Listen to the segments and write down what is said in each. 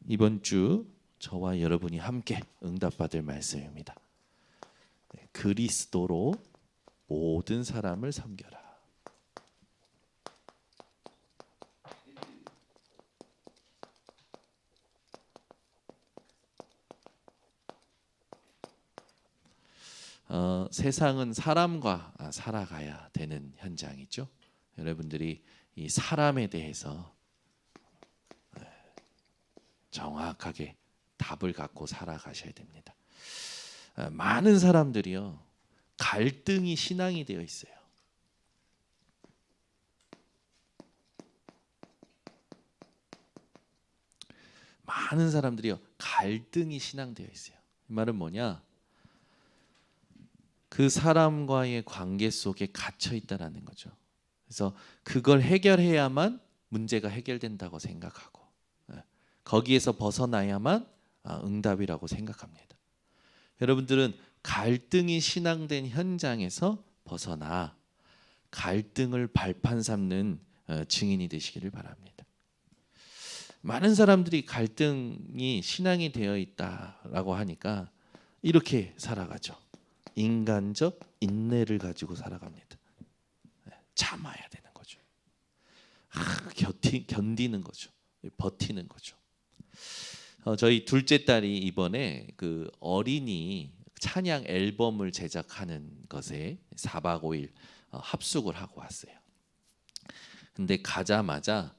이번 주 저와 여러분이 함께 응답받을 말씀입니다. 그리스도로 모든 사람을 섬겨라. 세상은 사람과 살아가야 되는 현장이죠. 여러분들이 이 사람에 대해서 정확하게 답을 갖고 살아가셔야 됩니다. 많은 사람들이요, 갈등이 신앙이 되어 있어요. 많은 사람들이요, 갈등이 신앙되어 있어요. 이 말은 뭐냐? 그 사람과의 관계 속에 갇혀 있다라는 거죠. 그래서 그걸 해결해야만 문제가 해결된다고 생각하고, 거기에서 벗어나야만 응답이라고 생각합니다. 여러분들은 갈등이 신앙된 현장에서 벗어나 갈등을 발판 삼는 증인이 되시기를 바랍니다. 많은 사람들이 갈등이 신앙이 되어 있다라고 하니까 이렇게 살아가죠. 인간적 인내를 가지고 살아갑니다. 참아야 되는 거죠. 견디는 거죠. 버티는 거죠. 저희 둘째 딸이 이번에 그 어린이 찬양 앨범을 제작하는 것에 4박 5일 합숙을 하고 왔어요. 근데 가자마자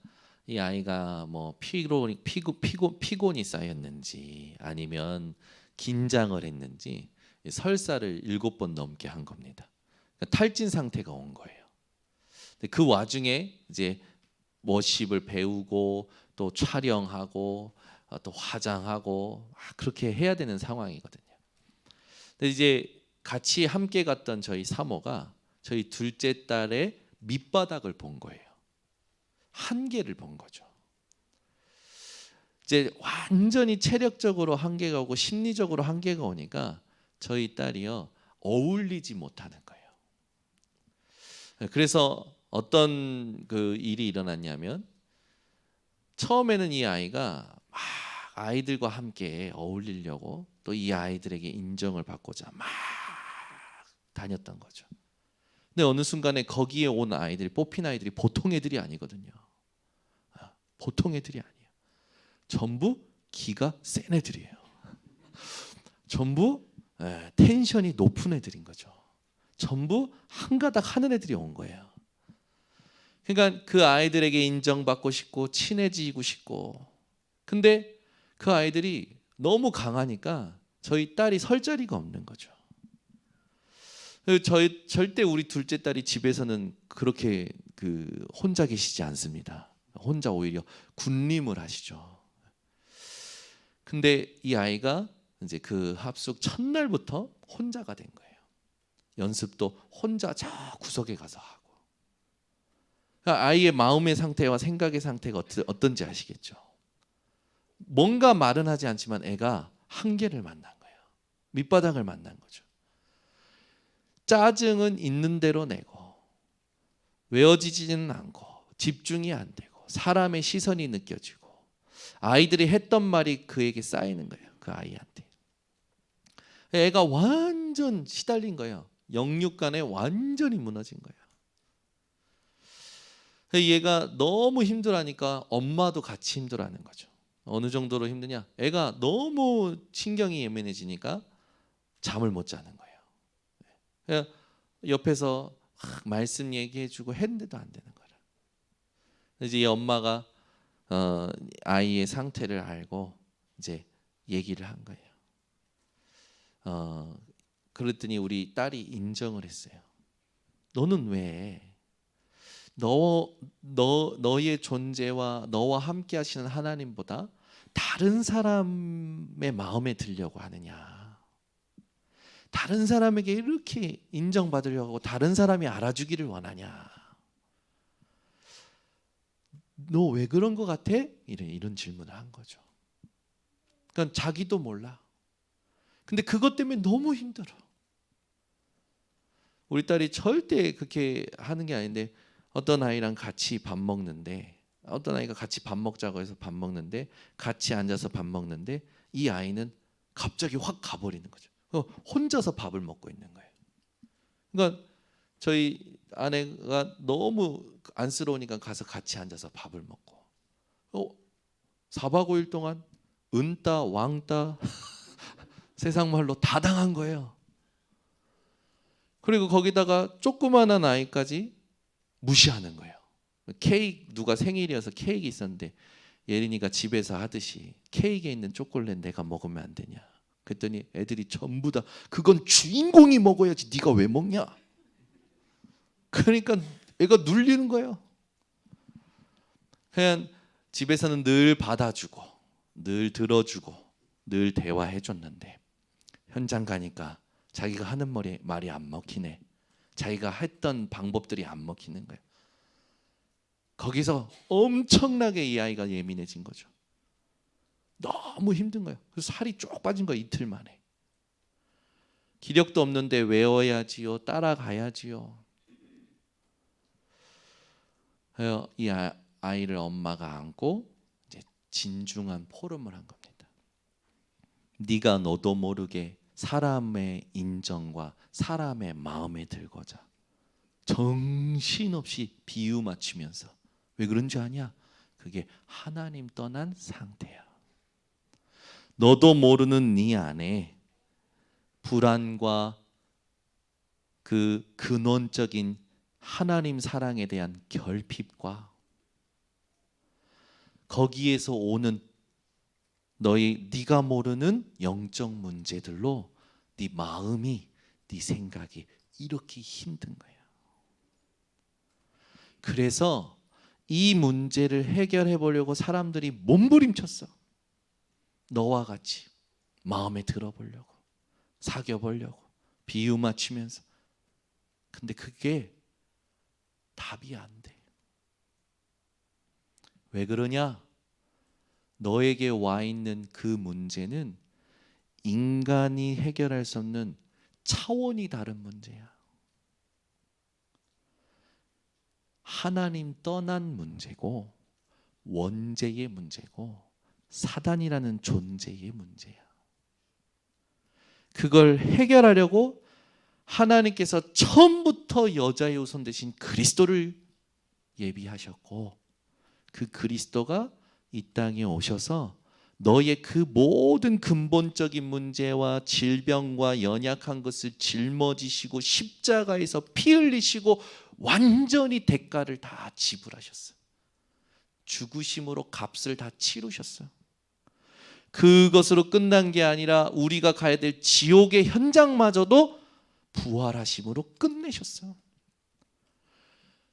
이 아이가 뭐 피곤이 쌓였는지 아니면 긴장을 했는지 설사를 7번 넘게 한 겁니다. 그러니까 탈진 상태가 온 거예요. 근데 그 와중에 이제 워십을 배우고 또 촬영하고 또 화장하고 그렇게 해야 되는 상황이거든요. 근데 이제 같이 함께 갔던 저희 사모가 저희 둘째 딸의 밑바닥을 본 거예요. 한계를 본 거죠. 이제 완전히 체력적으로 한계가 오고 심리적으로 한계가 오니까 저희 딸이요, 어울리지 못하는 거예요. 그래서 어떤 그 일이 일어났냐면, 처음에는 이 아이가 막 아이들과 함께 어울리려고 또 이 아이들에게 인정을 받고자 막 다녔던 거죠. 근데 어느 순간에 거기에 온 아이들이, 뽑힌 아이들이 보통 애들이 아니거든요. 보통 애들이 아니에요. 전부 기가 센 애들이에요. 전부 텐션이 높은 애들인 거죠. 전부 한 가닥 하는 애들이 온 거예요. 그러니까 그 아이들에게 인정받고 싶고 친해지고 싶고, 근데 그 아이들이 너무 강하니까 저희 딸이 설 자리가 없는 거죠. 저희 절대 우리 둘째 딸이 집에서는 그렇게 혼자 계시지 않습니다. 혼자 오히려 군림을 하시죠. 근데 이 아이가 이제 그 합숙 첫날부터 혼자가 된 거예요. 연습도 혼자 저 구석에 가서 하고. 그러니까 아이의 마음의 상태와 생각의 상태가 어떤지 아시겠죠? 뭔가 말은 하지 않지만 애가 한계를 만난 거예요. 밑바닥을 만난 거죠. 짜증은 있는 대로 내고 외워지지는 않고 집중이 안 되고 사람의 시선이 느껴지고 아이들이 했던 말이 그에게 쌓이는 거예요. 그 아이한테. 애가 완전 시달린 거예요. 영육간에 완전히 무너진 거예요. 얘가 너무 힘들어하니까 엄마도 같이 힘들어하는 거죠. 어느 정도로 힘드냐? 애가 너무 신경이 예민해지니까 잠을 못 자는 거예요. 옆에서 말씀 얘기해주고 했는데도 안 되는 거라. 이제 이 엄마가 아이의 상태를 알고 이제 얘기를 한 거예요. 그랬더니 우리 딸이 인정을 했어요. 너는 왜 너의 존재와 너와 함께 하시는 하나님보다 다른 사람의 마음에 들려고 하느냐? 다른 사람에게 이렇게 인정받으려고 하고 다른 사람이 알아주기를 원하냐? 너 왜 그런 것 같아? 이런 질문을 한 거죠. 그러니까 자기도 몰라. 근데 그것 때문에 너무 힘들어. 우리 딸이 절대 그렇게 하는 게 아닌데 어떤 아이랑 같이 밥 먹는데 어떤 아이가 같이 밥 먹자고 해서 밥 먹는데 같이 앉아서 밥 먹는데 이 아이는 갑자기 확 가버리는 거죠. 혼자서 밥을 먹고 있는 거예요. 그러니까 저희 아내가 너무 안쓰러우니까 가서 같이 앉아서 밥을 먹고 4박 5일 동안 은따 왕따 세상 말로 다 당한 거예요. 그리고 거기다가 조그마한 아이까지 무시하는 거예요. 케이크 누가 생일이어서 케이크 있었는데 예린이가 집에서 하듯이 케이크에 있는 초콜릿 내가 먹으면 안 되냐. 그랬더니 애들이 전부 다 그건 주인공이 먹어야지 네가 왜 먹냐. 그러니까 애가 눌리는 거예요. 그냥 집에서는 늘 받아주고 늘 들어주고 늘 대화해줬는데 현장 가니까 자기가 하는 말이 안 먹히네. 자기가 했던 방법들이 안 먹히는 거예요. 거기서 엄청나게 이 아이가 예민해진 거죠. 너무 힘든 거예요. 그래서 살이 쭉 빠진 거예요. 이틀 만에. 기력도 없는데 외워야지요. 따라가야지요. 이 아이를 엄마가 안고 이제 진중한 포럼을 한 겁니다. 네가 너도 모르게 사람의 인정과 사람의 마음에 들고자 정신없이 비유 맞추면서 왜 그런 줄 아냐? 그게 하나님 떠난 상태야. 너도 모르는 네 안에 불안과 그 근원적인 하나님 사랑에 대한 결핍과 거기에서 오는 네가 모르는 영적 문제들로 네 마음이 네 생각이 이렇게 힘든 거야. 그래서 이 문제를 해결해 보려고 사람들이 몸부림쳤어. 너와 같이 마음에 들어보려고 사귀어 보려고 비유 맞추면서. 근데 그게 답이 안 돼. 왜 그러냐? 너에게 와 있는 그 문제는 인간이 해결할 수 없는 차원이 다른 문제야. 하나님 떠난 문제고 원죄의 문제고 사단이라는 존재의 문제야. 그걸 해결하려고 하나님께서 처음부터 여자의 후손 대신 그리스도를 예비하셨고 그 그리스도가 이 땅에 오셔서 너의 그 모든 근본적인 문제와 질병과 연약한 것을 짊어지시고 십자가에서 피 흘리시고 완전히 대가를 다 지불하셨어요. 죽으심으로 값을 다 치르셨어요. 그것으로 끝난 게 아니라 우리가 가야 될 지옥의 현장마저도 부활하심으로 끝내셨어요.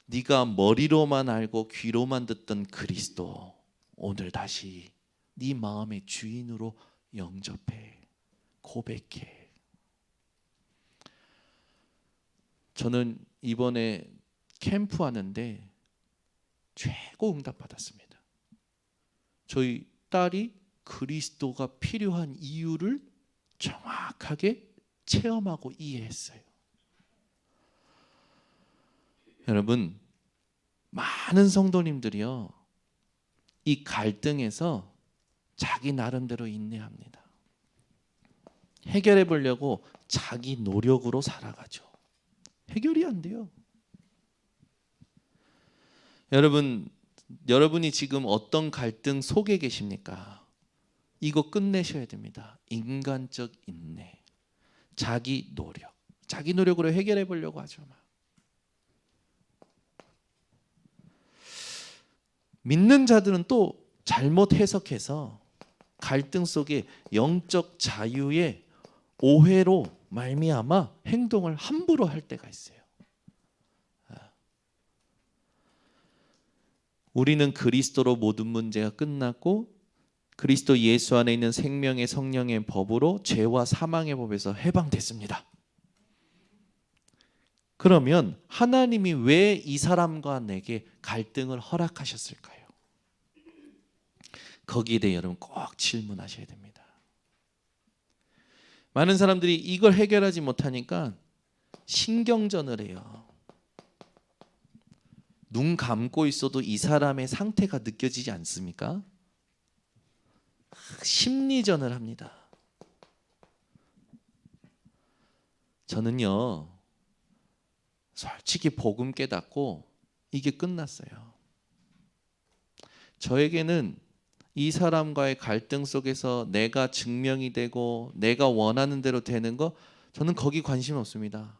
네가 머리로만 알고 귀로만 듣던 그리스도 오늘 다시 네 마음의 주인으로 영접해 고백해. 저는 이번에 캠프 하는데 최고 응답 받았습니다. 저희 딸이 그리스도가 필요한 이유를 정확하게 체험하고 이해했어요. 여러분, 많은 성도님들이요, 이 갈등에서 자기 나름대로 인내합니다. 해결해 보려고 자기 노력으로 살아가죠. 해결이 안 돼요. 여러분이 지금 어떤 갈등 속에 계십니까? 이거 끝내셔야 됩니다. 인간적 인내, 자기 노력으로 해결해 보려고 하죠. 믿는 자들은 또 잘못 해석해서 갈등 속에 영적 자유의 오해로 말미암아 행동을 함부로 할 때가 있어요. 우리는 그리스도로 모든 문제가 끝났고 그리스도 예수 안에 있는 생명의 성령의 법으로 죄와 사망의 법에서 해방됐습니다. 그러면 하나님이 왜 이 사람과 내게 갈등을 허락하셨을까요? 거기에 대해 여러분 꼭 질문하셔야 됩니다. 많은 사람들이 이걸 해결하지 못하니까 신경전을 해요. 눈 감고 있어도 이 사람의 상태가 느껴지지 않습니까? 심리전을 합니다. 저는요, 솔직히 복음 깨닫고 이게 끝났어요. 저에게는 이 사람과의 갈등 속에서 내가 증명이 되고 내가 원하는 대로 되는 거, 저는 거기 관심 없습니다.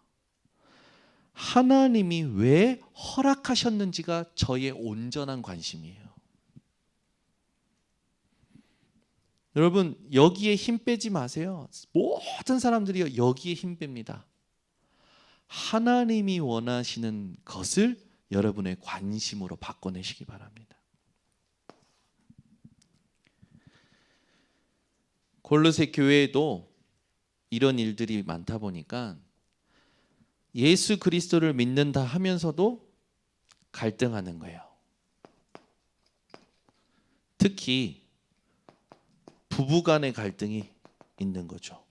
하나님이 왜 허락하셨는지가 저의 온전한 관심이에요. 여러분, 여기에 힘 빼지 마세요. 모든 사람들이 여기에 힘 뺍니다. 하나님이 원하시는 것을 여러분의 관심으로 바꿔내시기 바랍니다. 골로새 교회에도 이런 일들이 많다 보니까 예수 그리스도를 믿는다 하면서도 갈등하는 거예요. 특히 부부 간의 갈등이 있는 거죠.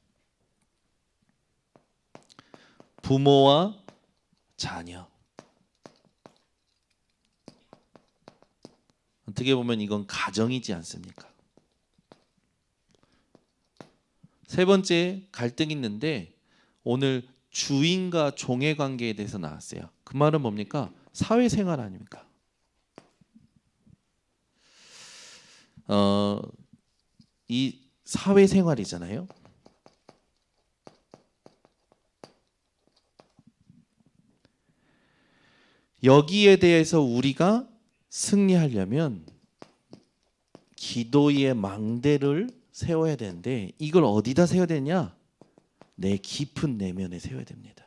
부모와 자녀. 어떻게 보면 이건 가정이지 않습니까? 세 번째 갈등이 있는데 오늘 주인과 종의 관계에 대해서 나왔어요. 그 말은 뭡니까? 사회생활 아닙니까? 이 사회생활이잖아요. 여기에 대해서 우리가 승리하려면 기도의 망대를 세워야 되는데 이걸 어디다 세워야 되냐? 내 깊은 내면에 세워야 됩니다.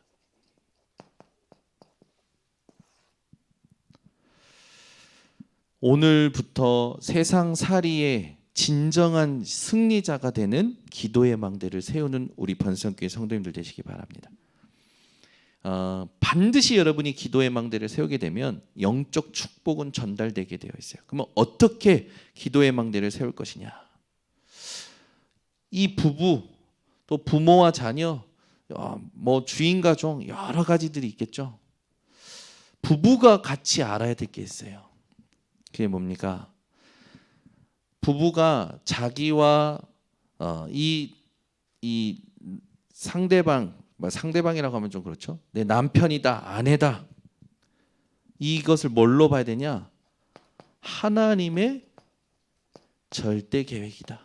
오늘부터 세상살이의 진정한 승리자가 되는 기도의 망대를 세우는 우리 번성교회 성도님들 되시기 바랍니다. 반드시 여러분이 기도의 망대를 세우게 되면 영적 축복은 전달되게 되어 있어요. 그러면 어떻게 기도의 망대를 세울 것이냐? 이 부부, 또 부모와 자녀, 뭐 주인과 종 여러 가지들이 있겠죠. 부부가 같이 알아야 될 게 있어요. 그게 뭡니까? 부부가 자기와 이 상대방이라고 하면 좀 그렇죠. 내 남편이다, 아내다. 이것을 뭘로 봐야 되냐? 하나님의 절대 계획이다.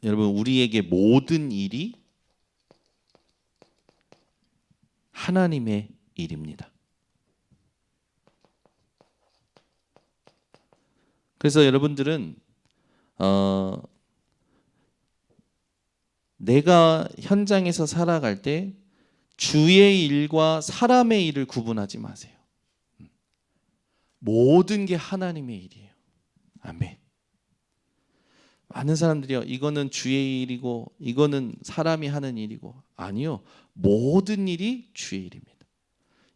여러분, 우리에게 모든 일이 하나님의 일입니다. 그래서 여러분들은 내가 현장에서 살아갈 때 주의 일과 사람의 일을 구분하지 마세요. 모든 게 하나님의 일이에요. 아멘. 많은 사람들이요, 이거는 주의 일이고 이거는 사람이 하는 일이고. 아니요, 모든 일이 주의 일입니다.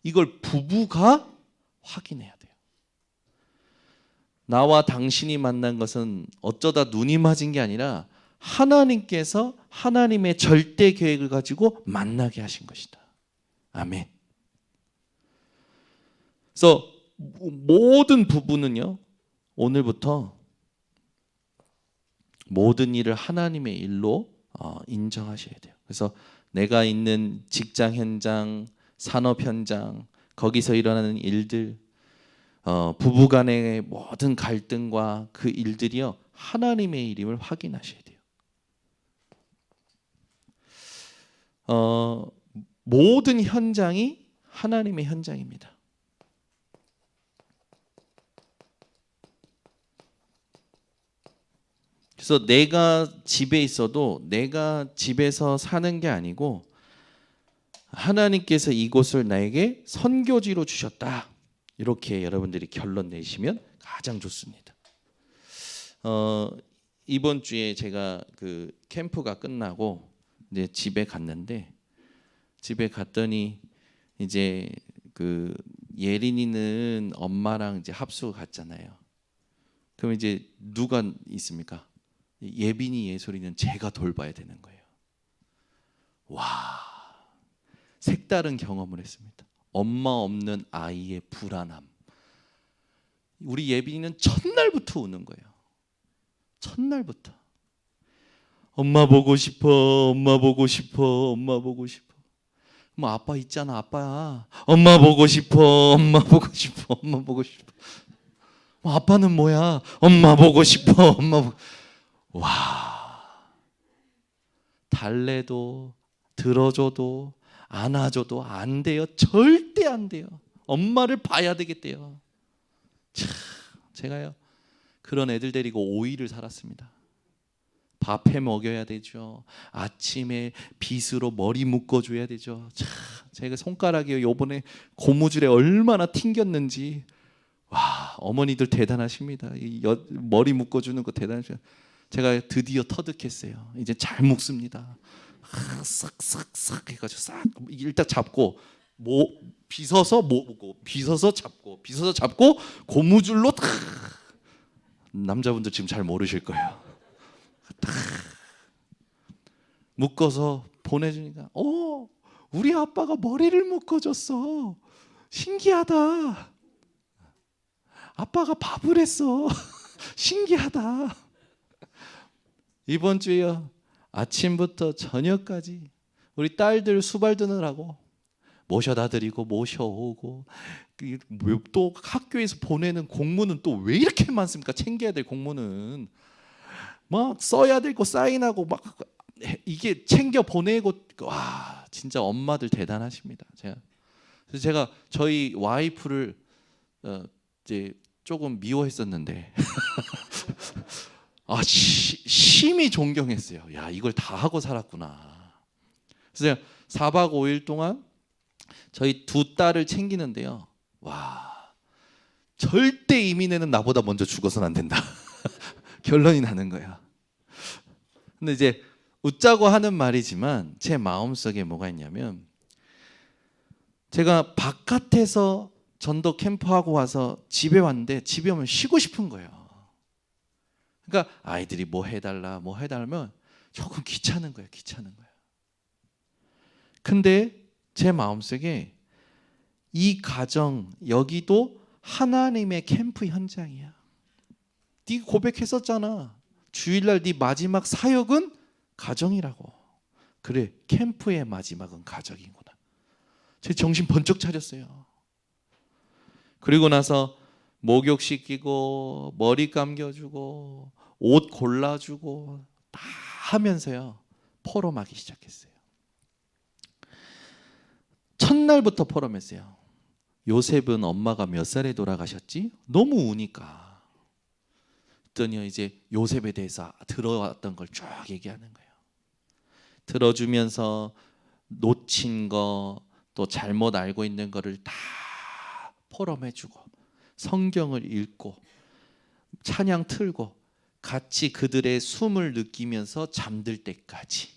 이걸 부부가 확인해야 돼요. 나와 당신이 만난 것은 어쩌다 눈이 맞은 게 아니라 하나님께서 하나님의 절대 계획을 가지고 만나게 하신 것이다. 아멘. 그래서 모든 부부는요, 오늘부터 모든 일을 하나님의 일로 인정하셔야 돼요. 그래서 내가 있는 직장 현장, 산업 현장, 거기서 일어나는 일들, 부부간의 모든 갈등과 그 일들이요, 하나님의 일임을 확인하셔야 돼요. 모든 현장이 하나님의 현장입니다. 그래서 내가 집에 있어도 내가 집에서 사는 게 아니고 하나님께서 이곳을 나에게 선교지로 주셨다. 이렇게 여러분들이 결론 내시면 가장 좋습니다. 이번 주에 제가 그 캠프가 끝나고 이제 집에 갔는데, 집에 갔더니 이제 그 예린이는 엄마랑 이제 합숙 갔잖아요. 그럼 이제 누가 있습니까? 예빈이 예솔이는 제가 돌봐야 되는 거예요. 와, 색다른 경험을 했습니다. 엄마 없는 아이의 불안함. 우리 예빈이는 첫날부터 우는 거예요. 첫날부터. 엄마 보고 싶어, 엄마 보고 싶어, 엄마 보고 싶어. 뭐 아빠 있잖아, 아빠야. 엄마 보고 싶어, 엄마 보고 싶어, 엄마 보고 싶어. 뭐 아빠는 뭐야? 엄마 보고 싶어, 엄마 보고. 와, 달래도 들어줘도 안아줘도 안 돼요. 절대 안 돼요. 엄마를 봐야 되겠대요. 참, 제가요 그런 애들 데리고 5일을 살았습니다. 밥해 먹여야 되죠. 아침에 빗으로 머리 묶어줘야 되죠. 참, 제가 손가락이 요번에 고무줄에 얼마나 튕겼는지. 와, 어머니들 대단하십니다. 머리 묶어주는 거 대단하죠. 제가 드디어 터득했어요. 이제 잘 묶습니다. 싹싹싹 해가지고 싹 일단 잡고 빗어서 모으고 빗어서 잡고 고무줄로 탁. 남자분들 지금 잘 모르실 거예요. 탁 묶어서 보내주니까 우리 아빠가 머리를 묶어줬어. 신기하다. 아빠가 밥을 했어. 신기하다. 이번 주에요 아침부터 저녁까지 우리 딸들 수발 드느라고 모셔다 드리고 모셔오고, 또 학교에서 보내는 공문은 또 왜 이렇게 많습니까? 챙겨야 될 공문은 막 써야 될 거 사인하고 막 이게 챙겨 보내고. 와, 진짜 엄마들 대단하십니다. 그래서 제가 저희 와이프를 이제 조금 미워했었는데 심히 존경했어요. 야, 이걸 다 하고 살았구나. 그래서 4박 5일 동안 저희 두 딸을 챙기는데요. 와, 절대 이민애는 나보다 먼저 죽어서는 안 된다. 결론이 나는 거야. 근데 이제 웃자고 하는 말이지만 제 마음속에 뭐가 있냐면, 제가 바깥에서 전도 캠프하고 와서 집에 왔는데 집에 오면 쉬고 싶은 거예요. 그러니까 아이들이 뭐 해달라면 조금 귀찮은 거예요. 근데 제 마음속에 이 가정, 여기도 하나님의 캠프 현장이야. 네가 고백했었잖아. 주일날 네 마지막 사역은 가정이라고. 그래, 캠프의 마지막은 가정이구나. 제 정신 번쩍 차렸어요. 그리고 나서 목욕시키고 머리 감겨주고 옷 골라주고 다 하면서요 포럼하기 시작했어요. 첫날부터 포럼했어요. 요셉은 엄마가 몇 살에 돌아가셨지? 너무 우니까. 그랬더니 이제 요셉에 대해서 들어왔던 걸 쭉 얘기하는 거예요. 들어주면서 놓친 거, 또 잘못 알고 있는 거를 다 포럼해주고, 성경을 읽고 찬양 틀고 같이 그들의 숨을 느끼면서 잠들 때까지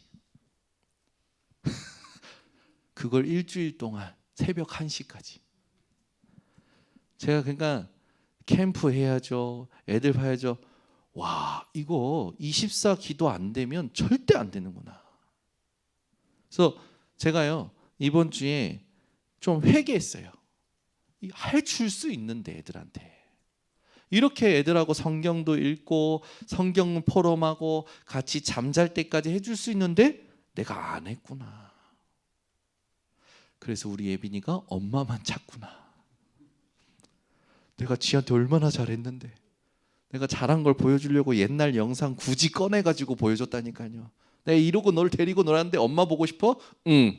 그걸 일주일 동안 새벽 1시까지. 제가 그러니까 캠프 해야죠, 애들 봐야죠. 와, 이거 24 기도 안 되면 절대 안 되는구나. 그래서 제가요 이번 주에 좀 회개했어요. 해줄 수 있는데 애들한테 이렇게 애들하고 성경도 읽고 성경 포럼하고 같이 잠잘 때까지 해줄 수 있는데 내가 안 했구나. 그래서 우리 예빈이가 엄마만 찾구나. 내가 지한테 얼마나 잘했는데, 내가 잘한 걸 보여주려고 옛날 영상 굳이 꺼내가지고 보여줬다니까요. 내가 이러고 널 데리고 놀았는데 엄마 보고 싶어? 응.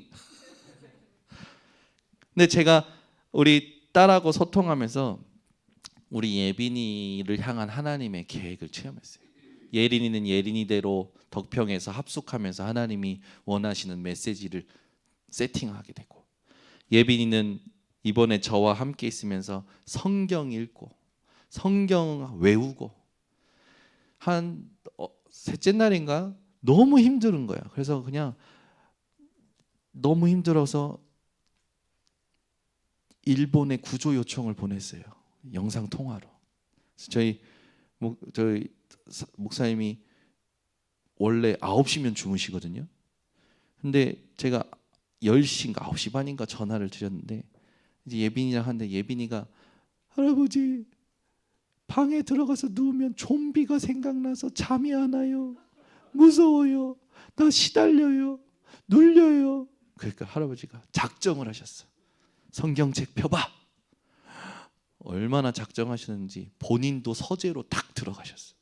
근데 제가 우리 딸하고 소통하면서 우리 예빈이를 향한 하나님의 계획을 체험했어요. 예린이는 예린이대로 덕평에서 합숙하면서 하나님이 원하시는 메시지를 세팅하게 되고, 예빈이는 이번에 저와 함께 있으면서 성경 읽고 성경 외우고, 한 셋째 날인가 너무 힘든 거야. 그래서 그냥 너무 힘들어서 일본에 구조 요청을 보냈어요. 영상 통화로. 저희 목사님이 원래 9시면 주무시거든요. 근데 제가 10시인가 9시 반인가 전화를 드렸는데 이제 예빈이랑 하는데 예빈이가 할아버지 방에 들어가서 누우면 좀비가 생각나서 잠이 안 와요. 무서워요. 나 시달려요. 눌려요. 그러니까 할아버지가 작정을 하셨어. 성경책 펴봐. 얼마나 작정하시는지 본인도 서재로 탁 들어가셨어.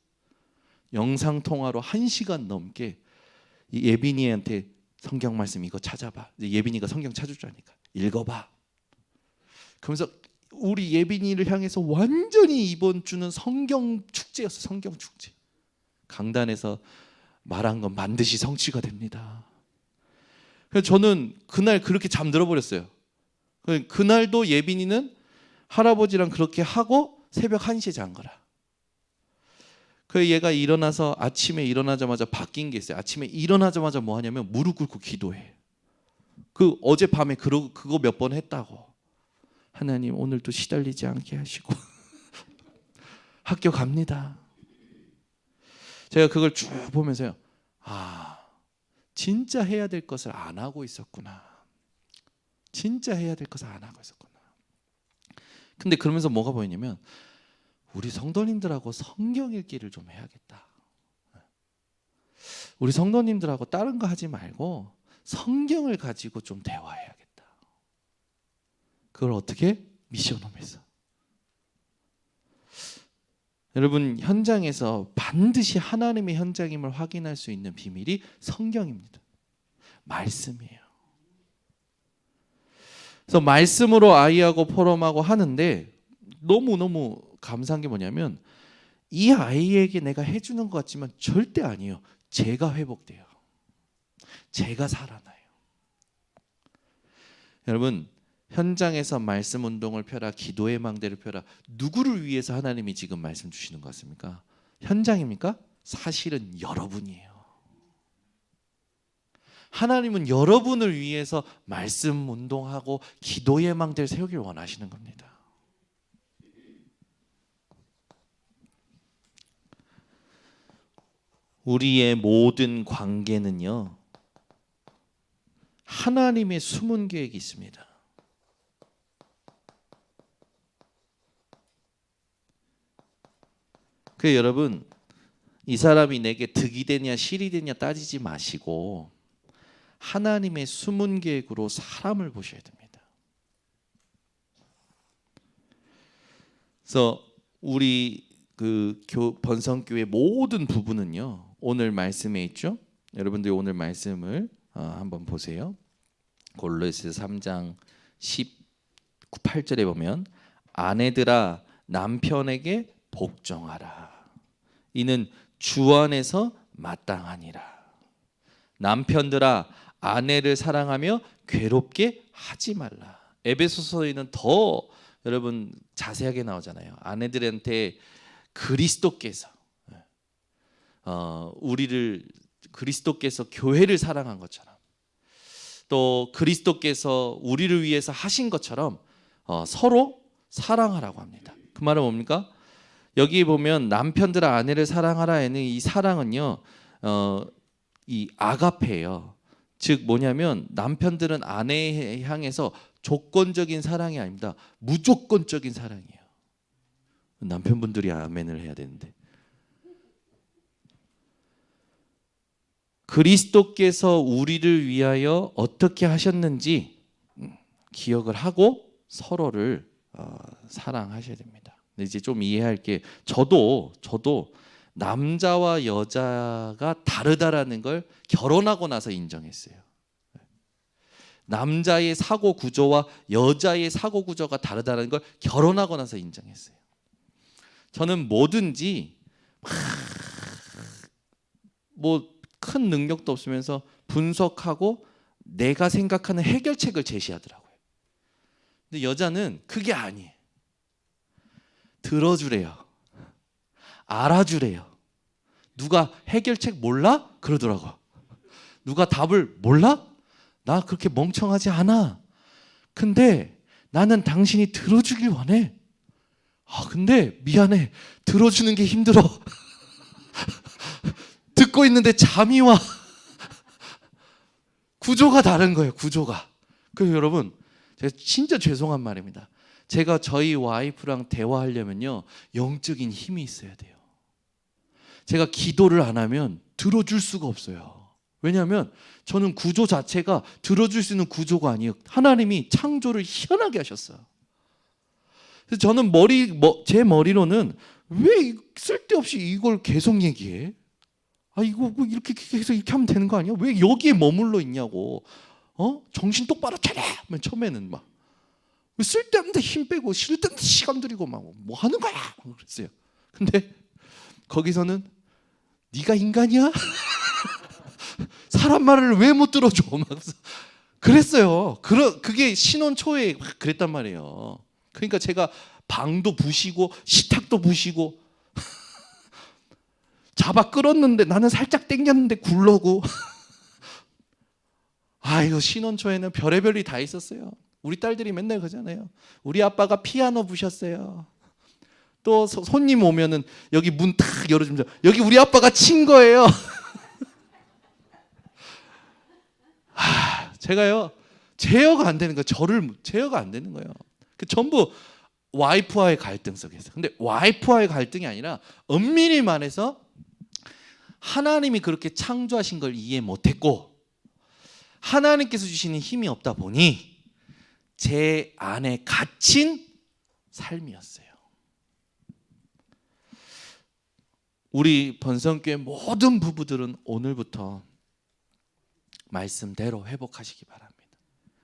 영상통화로 1시간 넘게 이 예빈이한테 성경 말씀 이거 찾아봐. 예빈이가 성경 찾을 줄 아니까 읽어봐. 그러면서 우리 예빈이를 향해서 완전히 이번 주는 성경 축제였어. 성경 축제. 강단에서 말한 건 반드시 성취가 됩니다. 그래서 저는 그날 그렇게 잠들어 버렸어요. 그날도 예빈이는 할아버지랑 그렇게 하고 새벽 1시에 잔 거라. 그래서 얘가 일어나서 아침에 일어나자마자 바뀐 게 있어요. 아침에 일어나자마자 뭐 하냐면 무릎 꿇고 기도해. 그 어젯밤에 그거 몇 번 했다고. 하나님 오늘도 시달리지 않게 하시고 학교 갑니다. 제가 그걸 쭉 보면서요. 아, 진짜 해야 될 것을 안 하고 있었구나. 진짜 해야 될 것을 안 하고 있었구나. 근데 그러면서 뭐가 보이냐면 우리 성도님들하고 성경 읽기를 좀 해야겠다. 우리 성도님들하고 다른 거 하지 말고 성경을 가지고 좀 대화해야겠다. 그걸 어떻게? 미션홈에서. 여러분 현장에서 반드시 하나님의 현장임을 확인할 수 있는 비밀이 성경입니다. 말씀이에요. 그래서 말씀으로 아이하고 포럼하고 하는데 너무너무 감사한 게 뭐냐면 이 아이에게 내가 해주는 것 같지만 절대 아니에요. 제가 회복돼요. 제가 살아나요. 여러분 현장에서 말씀 운동을 펴라, 기도의 망대를 펴라. 누구를 위해서 하나님이 지금 말씀 주시는 것 같습니까? 현장입니까? 사실은 여러분이에요. 하나님은 여러분을 위해서 말씀 운동하고 기도의 망대를 세우길 원하시는 겁니다. 우리의 모든 관계는요 하나님의 숨은 계획이 있습니다. 그래서 여러분 이 사람이 내게 득이 되냐 실이 되냐 따지지 마시고 하나님의 숨은 계획으로 사람을 보셔야 됩니다. 그래서 우리 그 번성교회 모든 부부는요 오늘 말씀에 있죠. 여러분들 오늘 말씀을 한번 보세요. 골로새서 3장 18절에 보면 아내들아 남편에게 복종하라. 이는 주 안에서 마땅하니라. 남편들아 아내를 사랑하며 괴롭게 하지 말라. 에베소서에는 더 여러분 자세하게 나오잖아요. 아내들한테 그리스도께서 우리를 그리스도께서 교회를 사랑한 것처럼 또 그리스도께서 우리를 위해서 하신 것처럼 서로 사랑하라고 합니다. 그 말은 뭡니까? 여기 보면 남편들아 아내를 사랑하라에는 이 사랑은요 이 아가페예요. 즉 뭐냐면 남편들은 아내에 향해서 조건적인 사랑이 아닙니다. 무조건적인 사랑이에요. 남편분들이 아멘을 해야 되는데 그리스도께서 우리를 위하여 어떻게 하셨는지 기억을 하고 서로를 사랑하셔야 됩니다. 근데 이제 좀 이해할 게 저도 남자와 여자가 다르다라는 걸 결혼하고 나서 인정했어요. 남자의 사고 구조와 여자의 사고 구조가 다르다는 걸 결혼하고 나서 인정했어요. 저는 뭐든지 뭐 큰 능력도 없으면서 분석하고 내가 생각하는 해결책을 제시하더라고요. 근데 여자는 그게 아니에요. 들어주래요. 알아주래요. 누가 해결책 몰라? 그러더라고. 누가 답을 몰라? 나 그렇게 멍청하지 않아. 근데 나는 당신이 들어주길 원해. 근데 미안해. 들어주는 게 힘들어. 듣고 있는데 잠이 와. 구조가 다른 거예요. 구조가. 그래서 여러분, 제가 진짜 죄송한 말입니다. 제가 저희 와이프랑 대화하려면요, 영적인 힘이 있어야 돼요. 제가 기도를 안 하면 들어줄 수가 없어요. 왜냐하면 저는 구조 자체가 들어줄 수 있는 구조가 아니에요. 하나님이 창조를 희한하게 하셨어요. 그래서 저는 제 머리로는 왜 쓸데없이 이걸 계속 얘기해? 이거 이렇게 계속 이렇게 하면 되는 거 아니야? 왜 여기에 머물러 있냐고. 정신 똑바로 차려! 처음에는 막 쓸데없는데 힘 빼고 쓸데없는데 시간 들이고 막 뭐 하는 거야? 그랬어요. 근데 거기서는 네가 인간이야? 사람 말을 왜 못 들어줘? 막 그랬어요. 그게 신혼 초에 그랬단 말이에요. 그러니까 제가 방도 부시고 식탁도 부시고 잡아 끌었는데 나는 살짝 당겼는데 굴러고. 이거 신혼 초에는 별의별이 다 있었어요. 우리 딸들이 맨날 그러잖아요. 우리 아빠가 피아노 부셨어요. 또 손님 오면은 여기 문 탁 열어주면 여기 우리 아빠가 친 거예요. 제가요 제어가 안 되는 거예요. 저를 제어가 안 되는 거예요. 전부 와이프와의 갈등 속에서. 근데 와이프와의 갈등이 아니라 엄밀히 말해서 하나님이 그렇게 창조하신 걸 이해 못했고 하나님께서 주시는 힘이 없다 보니 제 안에 갇힌 삶이었어요. 우리 번성교회 모든 부부들은 오늘부터 말씀대로 회복하시기 바랍니다.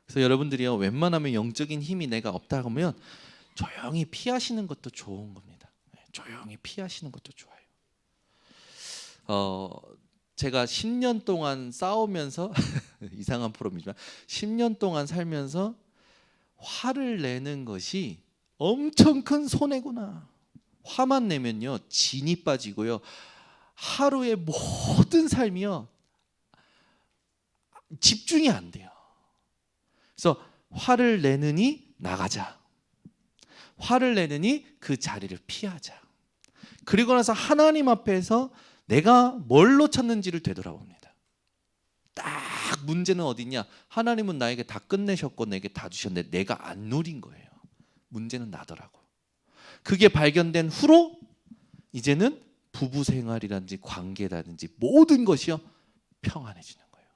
그래서 여러분들이요, 웬만하면 영적인 힘이 내가 없다 하면 조용히 피하시는 것도 좋은 겁니다. 조용히 피하시는 것도 좋아요. 제가 10년 동안 싸우면서 이상한 프로이지만 10년 동안 살면서 화를 내는 것이 엄청 큰 손해구나. 화만 내면요 진이 빠지고요 하루의 모든 삶이요 집중이 안 돼요. 그래서 화를 내느니 나가자. 화를 내느니 그 자리를 피하자. 그리고 나서 하나님 앞에서 내가 뭘로 찾는지를 되돌아봅니다. 딱 문제는 어디냐? 하나님은 나에게 다 끝내셨고 내게 다 주셨는데 내가 안 누린 거예요. 문제는 나더라고. 그게 발견된 후로 이제는 부부 생활이라든지 관계라든지 모든 것이요 평안해지는 거예요.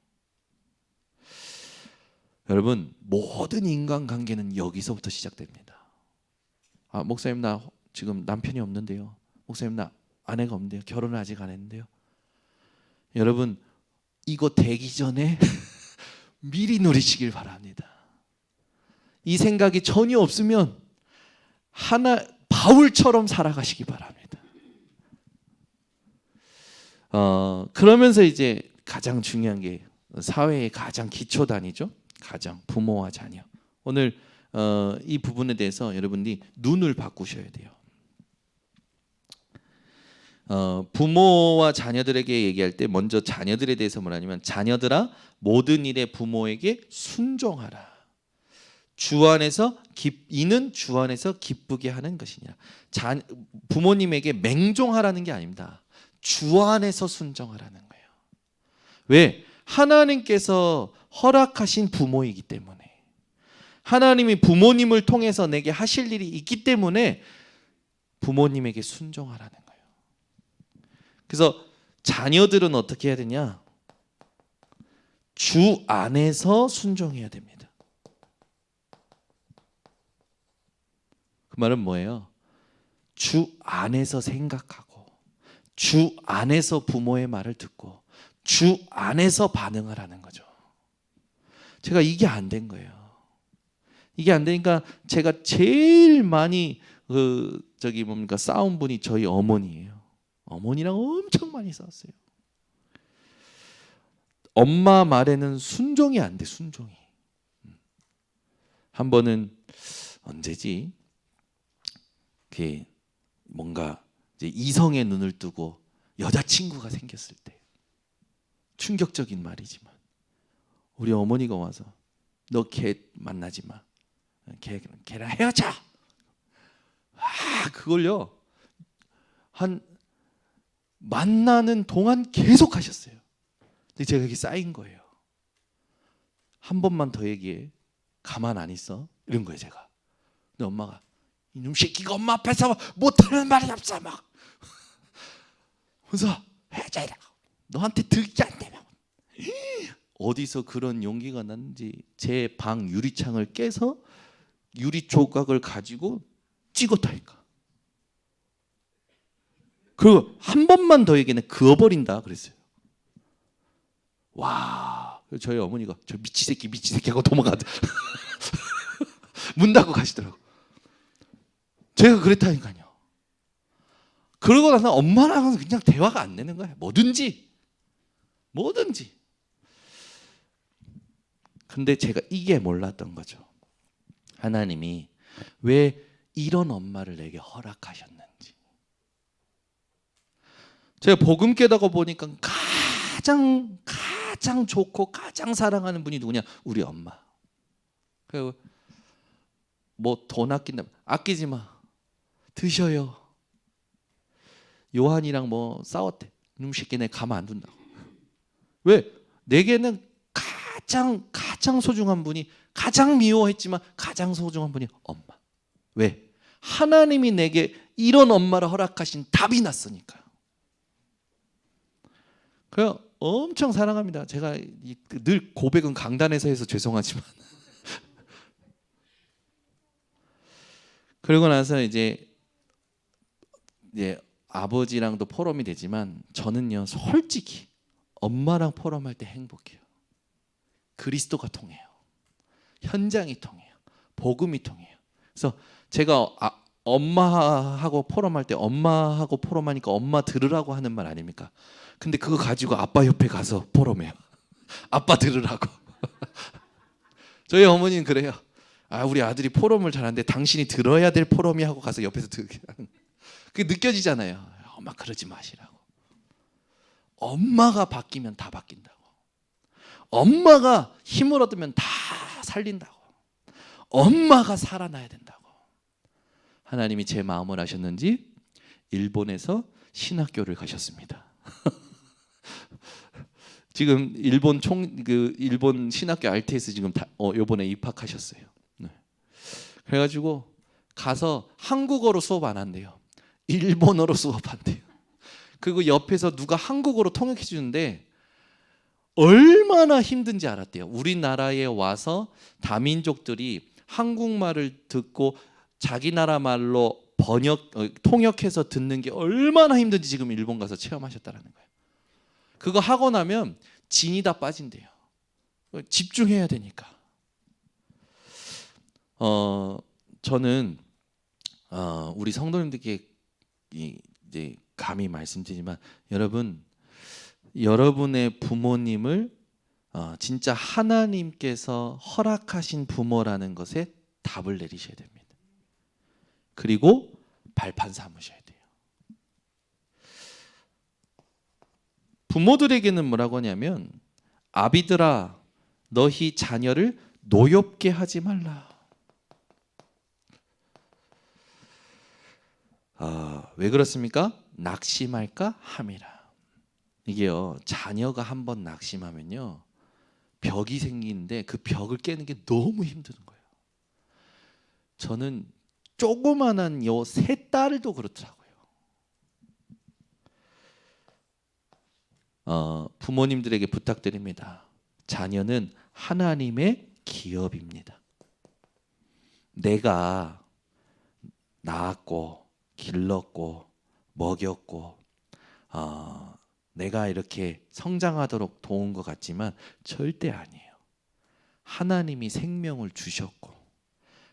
여러분, 모든 인간관계는 여기서부터 시작됩니다. 목사님 나 지금 남편이 없는데요. 목사님 나 아내가 없는데요. 결혼을 아직 안 했는데요. 여러분, 이거 되기 전에 미리 누리시길 바랍니다. 이 생각이 전혀 없으면 바울처럼 살아가시기 바랍니다. 그러면서 이제 가장 중요한 게 사회의 가장 기초단위죠. 가정, 부모와 자녀. 오늘 이 부분에 대해서 여러분들이 눈을 바꾸셔야 돼요. 부모와 자녀들에게 얘기할 때 먼저 자녀들에 대해서 뭐라냐면 자녀들아 모든 일에 부모에게 순종하라. 주 안에서 이는 주 안에서 기쁘게 하는 것이니라. 부모님에게 맹종하라는 게 아닙니다. 주 안에서 순종하라는 거예요. 왜? 하나님께서 허락하신 부모이기 때문에. 하나님이 부모님을 통해서 내게 하실 일이 있기 때문에 부모님에게 순종하라는 거예요. 그래서 자녀들은 어떻게 해야 되냐? 주 안에서 순종해야 됩니다. 그 말은 뭐예요? 주 안에서 생각하고 주 안에서 부모의 말을 듣고 주 안에서 반응을 하는 거죠. 제가 이게 안 된 거예요. 이게 안 되니까 제가 제일 많이 싸운 분이 저희 어머니예요. 어머니랑 엄청 많이 싸웠어요. 엄마 말에는 순종이 안 돼. 순종이. 한 번은 언제지? 뭔가 이제 이성의 눈을 뜨고 여자친구가 생겼을 때 충격적인 말이지만 우리 어머니가 와서 너 걔 만나지 마. 걔랑 헤어져. 그걸요 한 만나는 동안 계속 하셨어요. 근데 제가 이게 쌓인 거예요. 한 번만 더 얘기해. 가만 안 있어. 이런 거예요 제가. 근데 엄마가 이놈 새끼가 엄마 앞에서 못하는 말이 없어 막. 그래서 해줘라. 너한테 듣지 않다며. 어디서 그런 용기가 났는지 제 방 유리창을 깨서 유리 조각을 가지고 찍었다니까. 그리고 한 번만 더 얘기해 그어버린다 그랬어요. 와, 저희 어머니가 저 미치 새끼 하고 도망가다. 문 닫고 가시더라고. 제가 그랬다니까요. 그러고 나서 엄마랑 그냥 대화가 안 되는 거야. 뭐든지. 근데 제가 이게 몰랐던 거죠. 하나님이 왜 이런 엄마를 내게 허락하셨는지. 제가 복음 깨닫고 보니까 가장 좋고 가장 사랑하는 분이 누구냐? 우리 엄마. 그리고 뭐 돈 아낀다면 아끼지 마. 드셔요. 요한이랑 뭐 싸웠대. 이놈 새끼 내 가만 안 둔다고. 왜? 내게는 가장 소중한 분이, 가장 미워했지만 가장 소중한 분이 엄마. 왜? 하나님이 내게 이런 엄마를 허락하신 답이 났으니까요. 그래서 엄청 사랑합니다. 제가 늘 고백은 강단에서 해서 죄송하지만 그러고 나서 이제 아버지랑도 포럼이 되지만 저는요 솔직히 엄마랑 포럼할 때 행복해요. 그리스도가 통해요. 현장이 통해요. 복음이 통해요. 그래서 제가 엄마하고 포럼할 때 엄마하고 포럼하니까 엄마 들으라고 하는 말 아닙니까? 근데 그거 가지고 아빠 옆에 가서 포럼해요. 아빠 들으라고. 저희 어머니는 그래요. 우리 아들이 포럼을 잘하는데 당신이 들어야 될 포럼이 하고 가서 옆에서 듣게 하는. 그게 느껴지잖아요. 엄마 그러지 마시라고. 엄마가 바뀌면 다 바뀐다고. 엄마가 힘을 얻으면 다 살린다고. 엄마가 살아나야 된다고. 하나님이 제 마음을 아셨는지 일본에서 신학교를 가셨습니다. 지금 일본 일본 신학교 RTS 지금 이번에 입학하셨어요. 네. 그래가지고 가서 한국어로 수업 안 한대요. 일본어로 수업한대요. 그리고 옆에서 누가 한국어로 통역해 주는데 얼마나 힘든지 알았대요. 우리나라에 와서 다민족들이 한국말을 듣고 자기 나라 말로 통역해서 듣는 게 얼마나 힘든지 지금 일본 가서 체험하셨다는 거예요. 그거 하고 나면 진이 다 빠진대요. 집중해야 되니까. 저는 우리 성도님들께 이제 감히 말씀드리지만 여러분의 부모님을 진짜 하나님께서 허락하신 부모라는 것에 답을 내리셔야 됩니다. 그리고 발판 삼으셔야 돼요. 부모들에게는 뭐라고 하냐면 아비들아 너희 자녀를 노엽게 하지 말라. 왜 그렇습니까? 낙심할까 함이라. 이게요 자녀가 한번 낙심하면요 벽이 생기는데 그 벽을 깨는 게 너무 힘든 거예요. 저는 조그만한 요 세 딸도 그렇더라고요. 부모님들에게 부탁드립니다. 자녀는 하나님의 기업입니다. 내가 낳았고 길렀고 먹였고 내가 이렇게 성장하도록 도운 것 같지만 절대 아니에요. 하나님이 생명을 주셨고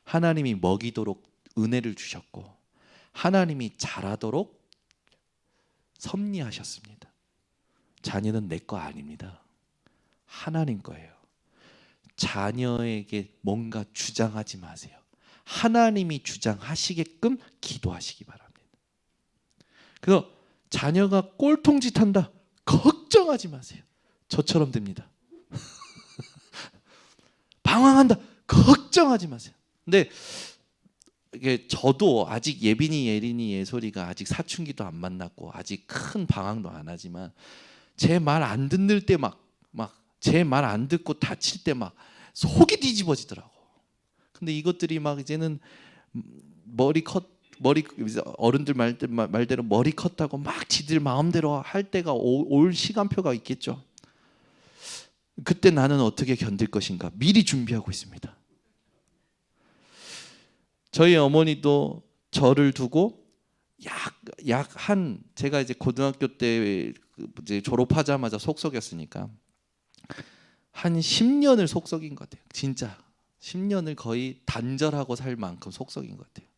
하나님이 먹이도록 은혜를 주셨고 하나님이 자라도록 섭리하셨습니다. 자녀는 내 거 아닙니다. 하나님 거예요. 자녀에게 뭔가 주장하지 마세요. 하나님이 주장하시게끔 기도하시기 바랍니다. 그래서 자녀가 꼴통짓 한다 걱정하지 마세요. 저처럼 됩니다. 방황한다 걱정하지 마세요. 근데 이게 저도 아직 예빈이 예린이 예솔이가 아직 사춘기도 안 만났고 아직 큰 방황도 안 하지만 제 말 안 듣는 때 막 제 말 안 듣고 다칠 때 막 속이 뒤집어지더라고. 근데 이것들이 막 이제는 머리 어른들 말대로 머리 컸다고 막 지들 마음대로 할 때가 올 시간표가 있겠죠. 그때 나는 어떻게 견딜 것인가 미리 준비하고 있습니다. 저희 어머니도 저를 두고 제가 이제 고등학교 때 이제 졸업하자마자 속썩였으니까 한 10년을 속썩인 것 같아요. 진짜 10년을 거의 단절하고 살 만큼 속썩인 것 같아요.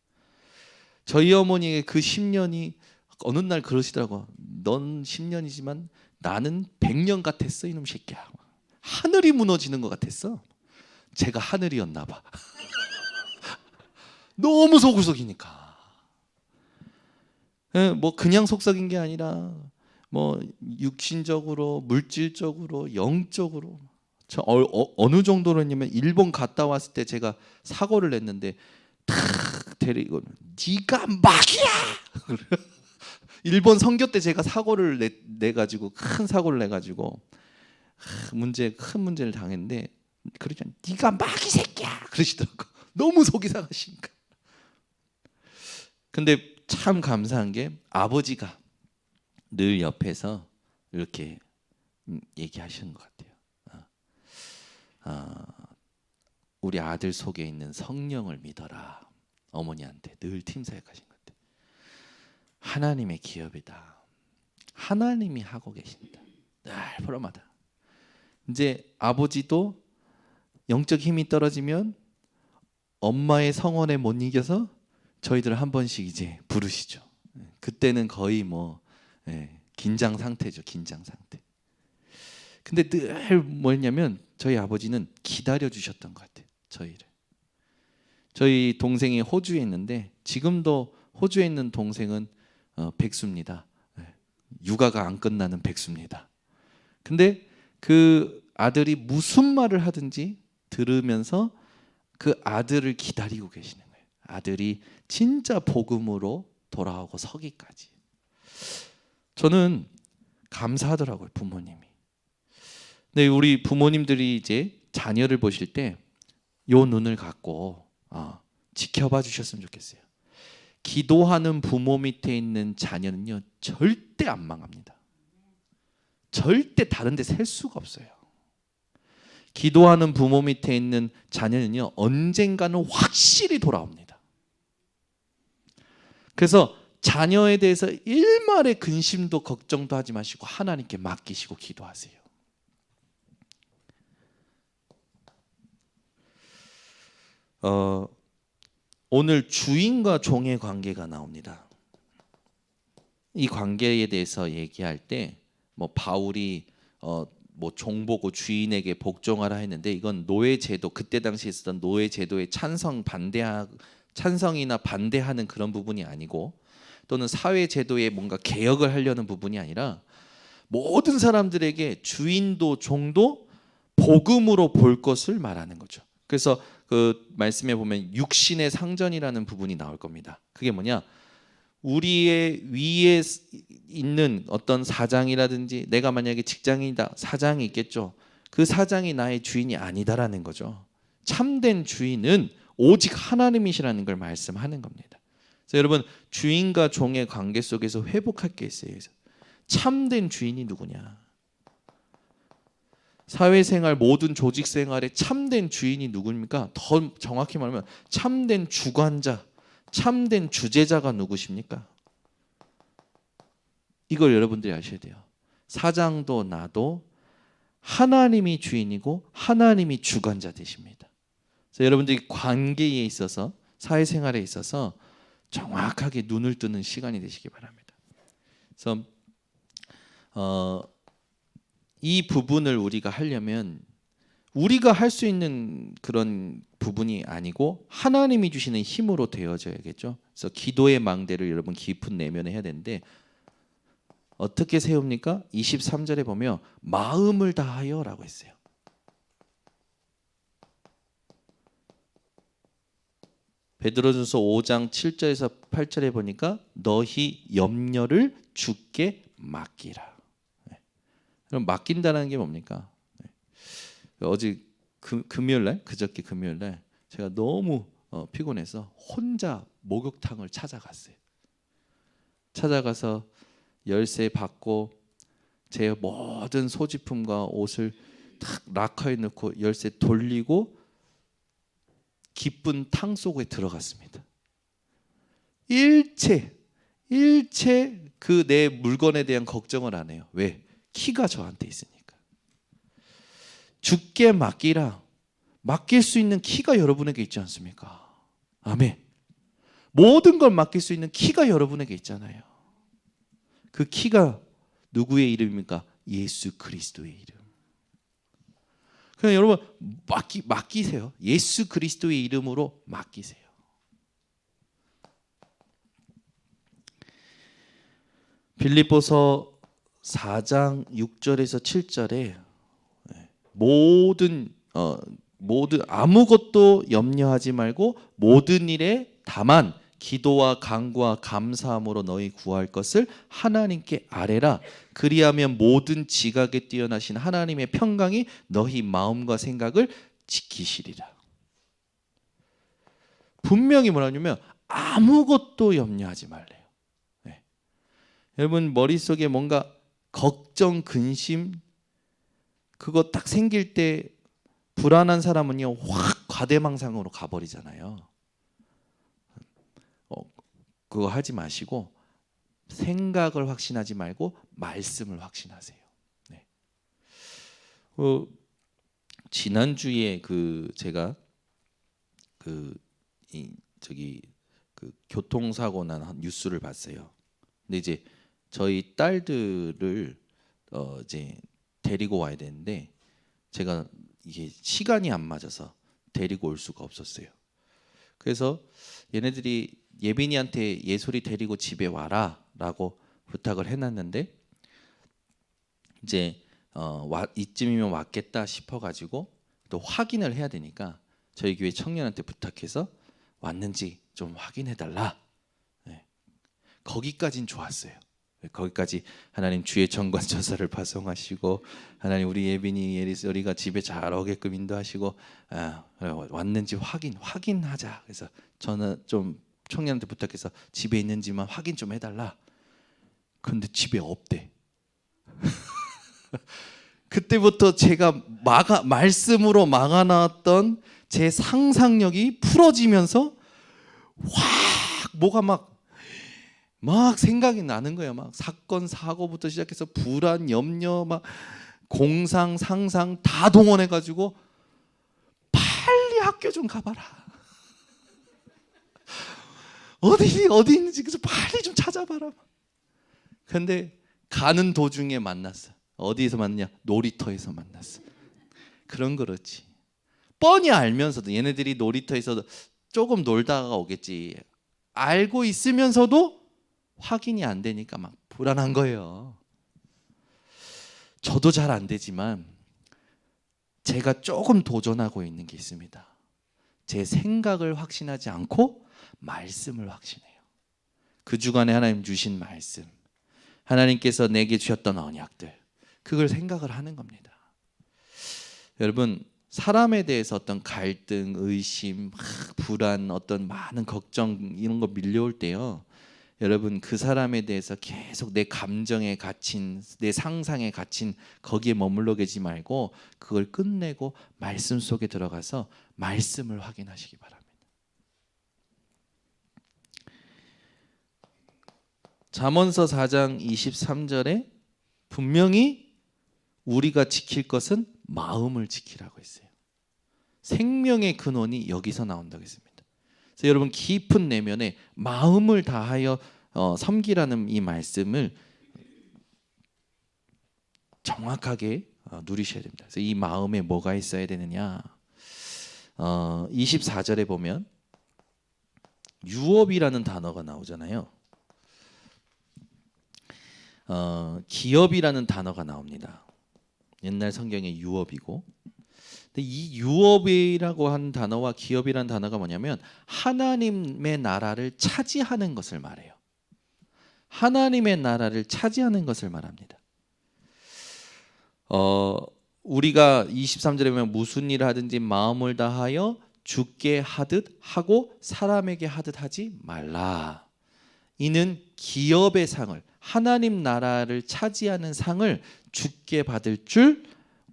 저희 어머니의 그 10년이 어느 날 그러시더라고. 넌 10년이지만 나는 100년 같았어 이놈 새끼야. 하늘이 무너지는 것 같았어. 제가 하늘이었나 봐. 너무 속을 속이니까. 뭐 그냥 속썩인 게 아니라 뭐 육신적으로, 물질적으로, 영적으로. 저 어느 정도로냐면 일본 갔다 왔을 때 제가 사고를 냈는데 탁 데리고 네가 막이야. 일본 선교 때 제가 사고를 내 가지고 큰 사고를 내 가지고 큰 문제를 당했는데 그러잖아. 네가 막이 새끼야. 그러시더라고. 너무 속이 상하시니까. 근데 참 감사한 게 아버지가 늘 옆에서 이렇게 얘기하시는 것 같아요. 우리 아들 속에 있는 성령을 믿어라. 어머니한테 늘 팀 사역하신 것 같아요. 하나님의 기업이다. 하나님이 하고 계신다. 늘 보라마다. 이제 아버지도 영적 힘이 떨어지면 엄마의 성원에 못 이겨서 저희들 한 번씩 이제 부르시죠. 그때는 거의 뭐 긴장 상태죠. 긴장 상태. 근데 늘 뭐였냐면 저희 아버지는 기다려 주셨던 것 같아요. 저희를. 저희 동생이 호주에 있는데 지금도 호주에 있는 동생은 백수입니다. 육아가 안 끝나는 백수입니다. 근데 그 아들이 무슨 말을 하든지 들으면서 그 아들을 기다리고 계시는 거예요. 아들이 진짜 복음으로 돌아오고 서기까지. 저는 감사하더라고요, 부모님이. 근데 우리 부모님들이 이제 자녀를 보실 때 요 눈을 갖고 지켜봐 주셨으면 좋겠어요. 기도하는 부모 밑에 있는 자녀는요 절대 안 망합니다. 절대 다른 데 셀 수가 없어요. 기도하는 부모 밑에 있는 자녀는요 언젠가는 확실히 돌아옵니다. 그래서 자녀에 대해서 일말의 근심도 걱정도 하지 마시고 하나님께 맡기시고 기도하세요. 오늘 주인과 종의 관계가 나옵니다. 이 관계에 대해서 얘기할 때 뭐 바울이 뭐 종보고 주인에게 복종하라 했는데 이건 노예 제도, 그때 당시에 있었던 노예 제도에 찬성이나 반대하는 그런 부분이 아니고 또는 사회 제도에 뭔가 개혁을 하려는 부분이 아니라 모든 사람들에게 주인도 종도 복음으로 볼 것을 말하는 거죠. 그래서 그 말씀에 보면 육신의 상전이라는 부분이 나올 겁니다. 그게 뭐냐? 우리의 위에 있는 어떤 사장이라든지 내가 만약에 직장인이다, 사장이 있겠죠. 그 사장이 나의 주인이 아니다라는 거죠. 참된 주인은 오직 하나님이시라는 걸 말씀하는 겁니다. 그래서 여러분 주인과 종의 관계 속에서 회복할 게 있어요. 참된 주인이 누구냐? 사회생활 모든 조직생활의 참된 주인이 누구입니까? 더 정확히 말하면 참된 주관자, 참된 주재자가 누구십니까? 이걸 여러분들이 아셔야 돼요. 사장도 나도 하나님이 주인이고 하나님이 주관자 되십니다. 그래서 여러분들이 관계에 있어서 사회생활에 있어서 정확하게 눈을 뜨는 시간이 되시기 바랍니다. 그래서 이 부분을 우리가 하려면 우리가 할 수 있는 그런 부분이 아니고 하나님이 주시는 힘으로 되어져야겠죠. 그래서 기도의 망대를 여러분 깊은 내면에 해야 되는데 어떻게 세웁니까? 23절에 보면 마음을 다하여라고 했어요. 베드로전서 5장 7절에서 8절에 보니까 너희 염려를 주께 맡기라. 그럼 맡긴다는 게 뭡니까? 어제 금요일 날, 그저께 금요일 날 제가 너무 피곤해서 혼자 목욕탕을 찾아갔어요. 찾아가서 열쇠 받고 제 모든 소지품과 옷을 탁 락커에 넣고 열쇠 돌리고 기쁜 탕 속에 들어갔습니다. 일체 그 내 물건에 대한 걱정을 안 해요. 왜? 키가 저한테 있으니까. 주께 맡기라. 맡길 수 있는 키가 여러분에게 있지 않습니까? 아멘. 모든 걸 맡길 수 있는 키가 여러분에게 있잖아요. 그 키가 누구의 이름입니까? 예수 그리스도의 이름. 그냥 여러분 맡기세요. 예수 그리스도의 이름으로 맡기세요. 빌립보서 4장 6절에서 7절에 모든 아무것도 염려하지 말고 모든 일에 다만 기도와 간구와 감사함으로 너희 구할 것을 하나님께 아뢰라. 그리하면 모든 지각에 뛰어나신 하나님의 평강이 너희 마음과 생각을 지키시리라. 분명히 뭐라냐면 아무것도 염려하지 말래요. 네. 여러분 머릿속에 뭔가 걱정, 근심 그거 딱 생길 때 불안한 사람은요 확 과대망상으로 가버리잖아요. 그거 하지 마시고 생각을 확신하지 말고 말씀을 확신하세요. 네. 지난주에 제가 교통사고 난 뉴스를 봤어요. 근데 이제 저희 딸들을 이제 데리고 와야 되는데 제가 이게 시간이 안 맞아서 데리고 올 수가 없었어요. 그래서 얘네들이 예빈이한테 예솔이 데리고 집에 와라라고 부탁을 해놨는데 이제 이쯤이면 왔겠다 싶어가지고 또 확인을 해야 되니까 저희 교회 청년한테 부탁해서 왔는지 좀 확인해달라. 네. 거기까진 좋았어요. 거기까지 하나님 주의 정관 전사를 파송하시고 하나님 우리 예빈이 예리소리가 집에 잘 오게끔 인도하시고 왔는지 확인하자. 그래서 저는 좀 청년한테 부탁해서 집에 있는지만 확인 좀 해달라. 그런데 집에 없대. 그때부터 제가 말씀으로 막아놨던 제 상상력이 풀어지면서 확 뭐가 막 생각이 나는 거예요. 막 사건 사고부터 시작해서 불안, 염려, 막 공상, 상상 다 동원해가지고 빨리 학교 좀 가봐라. 어디 있는지 그래서 빨리 좀 찾아봐라. 근데 가는 도중에 만났어. 어디에서 만났냐? 놀이터에서 만났어. 그렇지. 뻔히 알면서도 얘네들이 놀이터에서 조금 놀다가 오겠지. 알고 있으면서도 확인이 안 되니까 막 불안한 거예요. 저도 잘 안 되지만 제가 조금 도전하고 있는 게 있습니다. 제 생각을 확신하지 않고 말씀을 확신해요. 그 주간에 하나님 주신 말씀, 하나님께서 내게 주셨던 언약들, 그걸 생각을 하는 겁니다. 여러분 사람에 대해서 어떤 갈등, 의심, 불안, 어떤 많은 걱정 이런 거 밀려올 때요. 여러분 그 사람에 대해서 계속 내 감정에 갇힌, 내 상상에 갇힌 거기에 머물러 계지 말고 그걸 끝내고 말씀 속에 들어가서 말씀을 확인하시기 바랍니다. 잠언서 4장 23절에 분명히 우리가 지킬 것은 마음을 지키라고 했어요. 생명의 근원이 여기서 나온다고 했습니다. 그래서 여러분 깊은 내면에 마음을 다하여 섬기라는 이 말씀을 정확하게 누리셔야 됩니다. 그래서 이 마음에 뭐가 있어야 되느냐? 24절에 보면 유업이라는 단어가 나오잖아요. 기업이라는 단어가 나옵니다. 옛날 성경에 유업이고, 근데 이 유업이라고 하는 단어와 기업이라는 단어가 뭐냐면 하나님의 나라를 차지하는 것을 말해요. 하나님의 나라를 차지하는 것을 말합니다. 우리가 23절에 보면 무슨 일을 하든지 마음을 다하여 주께 하듯 하고 사람에게 하듯 하지 말라. 이는 기업의 상을, 하나님 나라를 차지하는 상을 주께 받을 줄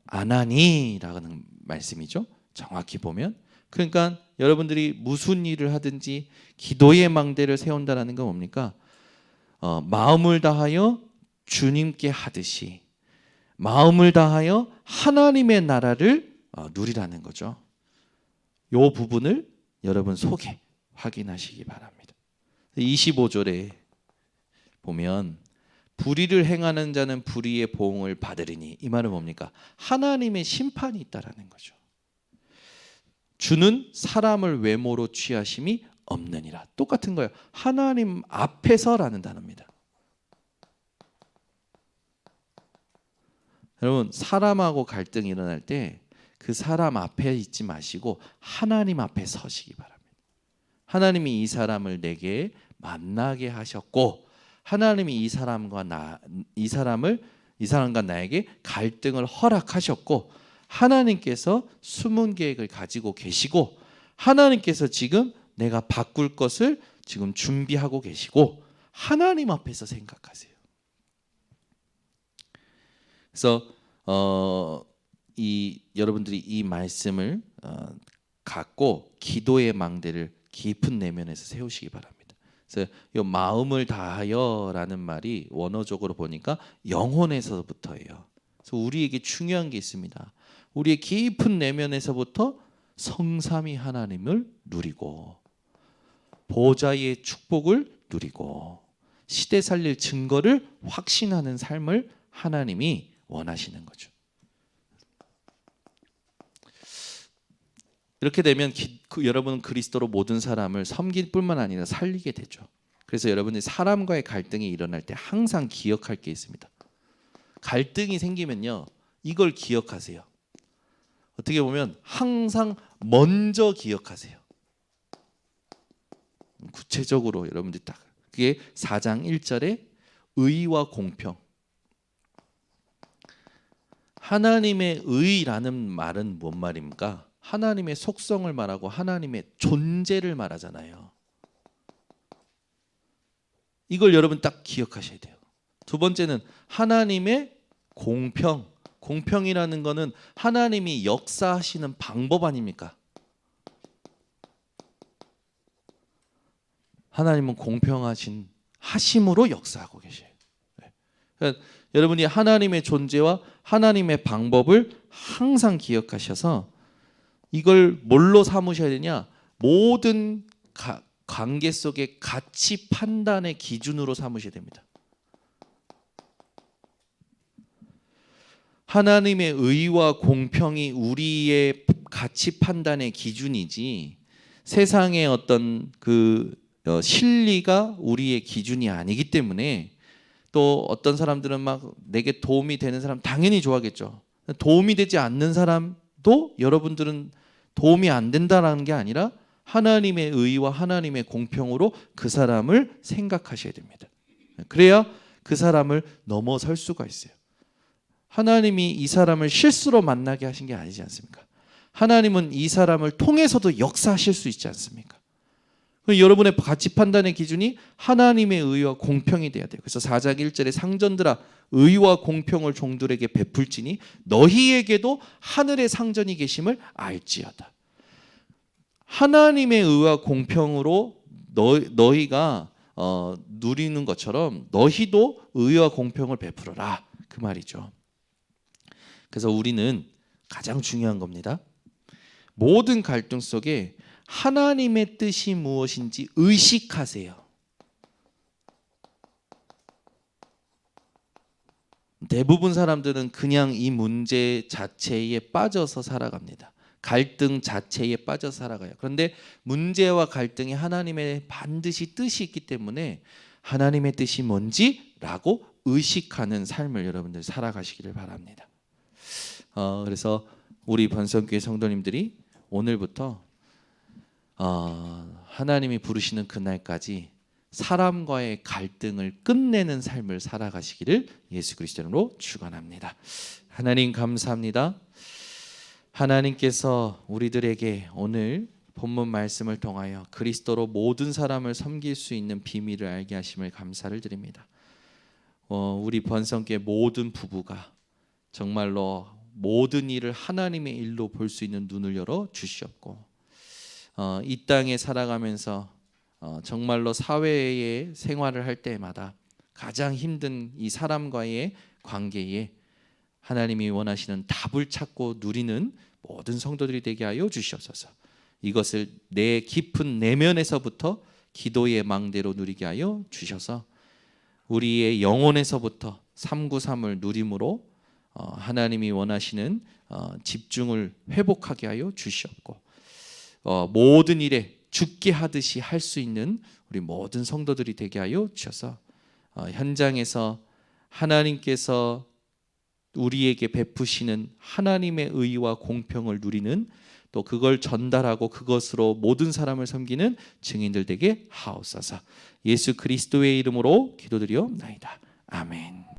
아나니라는 말씀이죠. 정확히 보면. 그러니까 여러분들이 무슨 일을 하든지 기도의 망대를 세운다는 건 뭡니까? 마음을 다하여 주님께 하듯이 마음을 다하여 하나님의 나라를 누리라는 거죠. 이 부분을 여러분 속에 확인하시기 바랍니다. 25절에 보면 불의를 행하는 자는 불의의 보응을 받으리니, 이 말은 뭡니까? 하나님의 심판이 있다라는 거죠. 주는 사람을 외모로 취하심이 없느니라. 똑같은 거예요. 하나님 앞에서라는 단어입니다. 여러분, 사람하고 갈등이 일어날 때 그 사람 앞에 있지 마시고 하나님 앞에 서시기 바랍니다. 하나님이 이 사람을 내게 만나게 하셨고, 하나님이 이 사람과 나에게 갈등을 허락하셨고, 하나님께서 숨은 계획을 가지고 계시고, 하나님께서 지금 내가 바꿀 것을 지금 준비하고 계시고, 하나님 앞에서 생각하세요. 그래서 여러분들이 이 말씀을 갖고 기도의 망대를 깊은 내면에서 세우시기 바랍니다. 그래서 이 마음을 다하여라는 말이 원어적으로 보니까 영혼에서부터예요. 그래서 우리에게 중요한 게 있습니다. 우리의 깊은 내면에서부터 성삼위 하나님을 누리고 보좌의 축복을 누리고 시대 살릴 증거를 확신하는 삶을 하나님이 원하시는 거죠. 이렇게 되면 여러분은 그리스도로 모든 사람을 섬길 뿐만 아니라 살리게 되죠. 그래서 여러분이 사람과의 갈등이 일어날 때 항상 기억할 게 있습니다. 갈등이 생기면요, 이걸 기억하세요. 어떻게 보면 항상 먼저 기억하세요. 구체적으로 여러분들이 딱, 그게 4장 1절에 의와 공평. 하나님의 의라는 말은 뭔 말입니까? 하나님의 속성을 말하고 하나님의 존재를 말하잖아요. 이걸 여러분 딱 기억하셔야 돼요. 두 번째는 하나님의 공평. 공평이라는 거는 하나님이 역사하시는 방법 아닙니까? 하나님은 공평하신 하심으로 역사하고 계셔요. 그러니까 여러분이 하나님의 존재와 하나님의 방법을 항상 기억하셔서 이걸 뭘로 삼으셔야 되냐? 모든 관계 속의 가치 판단의 기준으로 삼으셔야 됩니다. 하나님의 의와 공평이 우리의 가치 판단의 기준이지 세상의 어떤 실리가 우리의 기준이 아니기 때문에, 또 어떤 사람들은 막 내게 도움이 되는 사람 당연히 좋아하겠죠. 도움이 되지 않는 사람도 여러분들은 도움이 안 된다는 게 아니라 하나님의 의와 하나님의 공평으로 그 사람을 생각하셔야 됩니다. 그래야 그 사람을 넘어설 수가 있어요. 하나님이 이 사람을 실수로 만나게 하신 게 아니지 않습니까? 하나님은 이 사람을 통해서도 역사하실 수 있지 않습니까? 여러분의 가치 판단의 기준이 하나님의 의와 공평이 돼야 돼요. 그래서 4장 1절에 상전들아 의와 공평을 종들에게 베풀지니 너희에게도 하늘의 상전이 계심을 알지어다. 하나님의 의와 공평으로 너희가 누리는 것처럼 너희도 의와 공평을 베풀어라, 그 말이죠. 그래서 우리는 가장 중요한 겁니다. 모든 갈등 속에 하나님의 뜻이 무엇인지 의식하세요. 대부분 사람들은 그냥 이 문제 자체에 빠져서 살아갑니다. 갈등 자체에 빠져서 살아가요. 그런데 문제와 갈등이 하나님의 반드시 뜻이 있기 때문에 하나님의 뜻이 뭔지라고 의식하는 삶을 여러분들 살아가시기를 바랍니다. 그래서 우리 번성교회 성도님들이 오늘부터 하나님이 부르시는 그날까지 사람과의 갈등을 끝내는 삶을 살아가시기를 예수 그리스도로 축원합니다. 하나님 감사합니다. 하나님께서 우리들에게 오늘 본문 말씀을 통하여 그리스도로 모든 사람을 섬길 수 있는 비밀을 알게 하심을 감사를 드립니다. 우리 번성교회 모든 부부가 정말로 모든 일을 하나님의 일로 볼 수 있는 눈을 열어 주시옵고, 이 땅에 살아가면서 정말로 사회의 생활을 할 때마다 가장 힘든 이 사람과의 관계에 하나님이 원하시는 답을 찾고 누리는 모든 성도들이 되게 하여 주시옵소서. 이것을 내 깊은 내면에서부터 기도의 망대로 누리게 하여 주셔서 우리의 영혼에서부터 393을 누림으로 하나님이 원하시는 집중을 회복하게 하여 주시옵고, 모든 일에 죽게 하듯이 할 수 있는 우리 모든 성도들이 되게 하여 주셔서 현장에서 하나님께서 우리에게 베푸시는 하나님의 의와 공평을 누리는, 또 그걸 전달하고 그것으로 모든 사람을 섬기는 증인들 되게 하옵소서. 예수 그리스도의 이름으로 기도드리옵나이다. 아멘.